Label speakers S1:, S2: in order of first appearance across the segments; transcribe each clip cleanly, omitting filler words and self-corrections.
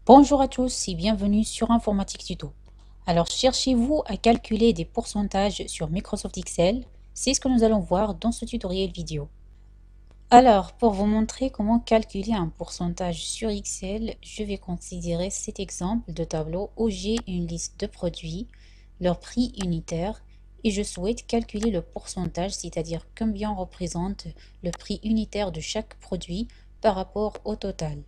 S1: Bonjour à tous et bienvenue sur Informatique Tuto. Alors, cherchez-vous à calculer des pourcentages sur Microsoft Excel? C'est ce que nous allons voir dans ce tutoriel vidéo. Alors, pour vous montrer comment calculer un pourcentage sur Excel, je vais considérer cet exemple de tableau où j'ai une liste de produits, leur prix unitaire, et je souhaite calculer le pourcentage, c'est-à-dire combien représente le prix unitaire de chaque produit par rapport au total.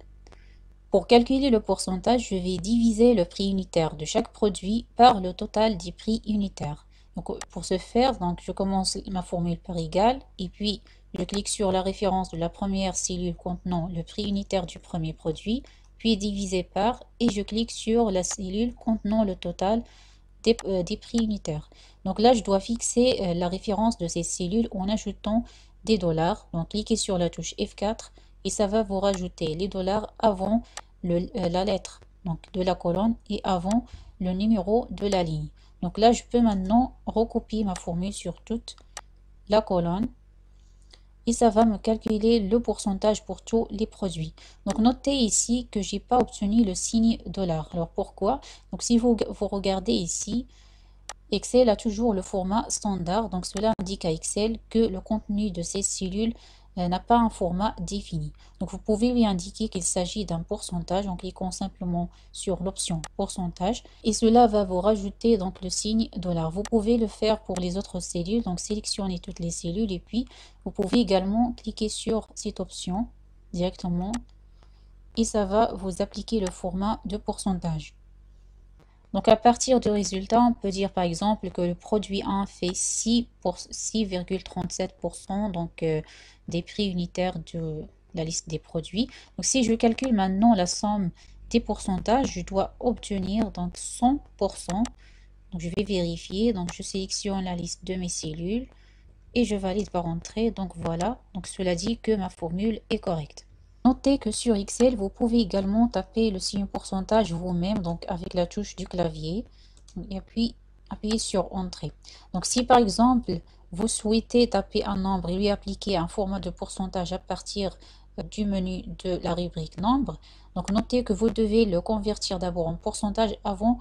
S1: Pour calculer le pourcentage, je vais diviser le prix unitaire de chaque produit par le total des prix unitaires. Donc, pour ce faire, je commence ma formule par égal et puis je clique sur la référence de la première cellule contenant le prix unitaire du premier produit, puis divisé par et je clique sur la cellule contenant le total des prix unitaires. Donc là, je dois fixer la référence de ces cellules en ajoutant des dollars. Donc cliquez sur la touche F4 et ça va vous rajouter les dollars avant la lettre de la colonne et avant le numéro de la ligne. Donc là, je peux maintenant recopier ma formule sur toute la colonne et ça va me calculer le pourcentage pour tous les produits. Donc notez ici que j'ai pas obtenu le signe dollar. Alors pourquoi? Donc si vous regardez ici, Excel a toujours le format standard, donc cela indique à Excel que le contenu de ces cellules n'a pas un format défini. Donc vous pouvez lui indiquer qu'il s'agit d'un pourcentage en cliquant simplement sur l'option pourcentage et cela va vous rajouter donc le signe dollar. Vous pouvez le faire pour les autres cellules, donc sélectionnez toutes les cellules et puis vous pouvez également cliquer sur cette option directement et ça va vous appliquer le format de pourcentage. Donc à partir du résultat, on peut dire par exemple que le produit 1 fait 6,37% des prix unitaires de la liste des produits. Donc si je calcule maintenant la somme des pourcentages, je dois obtenir donc 100%. Donc je vais vérifier, donc je sélectionne la liste de mes cellules et je valide par entrée. Donc voilà, donc cela dit que ma formule est correcte. Notez que sur Excel, vous pouvez également taper le signe pourcentage vous-même, donc avec la touche du clavier, et puis appuyez sur Entrée. Donc si par exemple, vous souhaitez taper un nombre et lui appliquer un format de pourcentage à partir du menu de la rubrique Nombre, donc notez que vous devez le convertir d'abord en pourcentage avant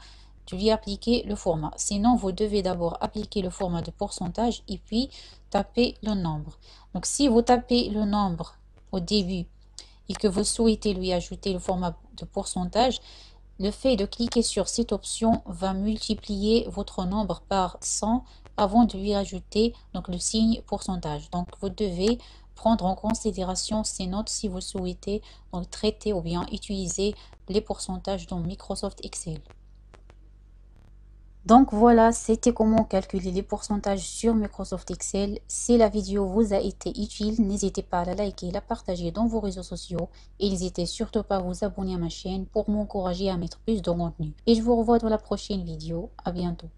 S1: de lui appliquer le format. Sinon, vous devez d'abord appliquer le format de pourcentage et puis taper le nombre. Donc si vous tapez le nombre au début et que vous souhaitez lui ajouter le format de pourcentage, le fait de cliquer sur cette option va multiplier votre nombre par 100 avant de lui ajouter donc le signe pourcentage. Donc vous devez prendre en considération ces notes si vous souhaitez donc traiter ou bien utiliser les pourcentages dans Microsoft Excel. Donc voilà, c'était comment calculer les pourcentages sur Microsoft Excel. Si la vidéo vous a été utile, n'hésitez pas à la liker et la partager dans vos réseaux sociaux. Et n'hésitez surtout pas à vous abonner à ma chaîne pour m'encourager à mettre plus de contenu. Et je vous revois dans la prochaine vidéo. À bientôt.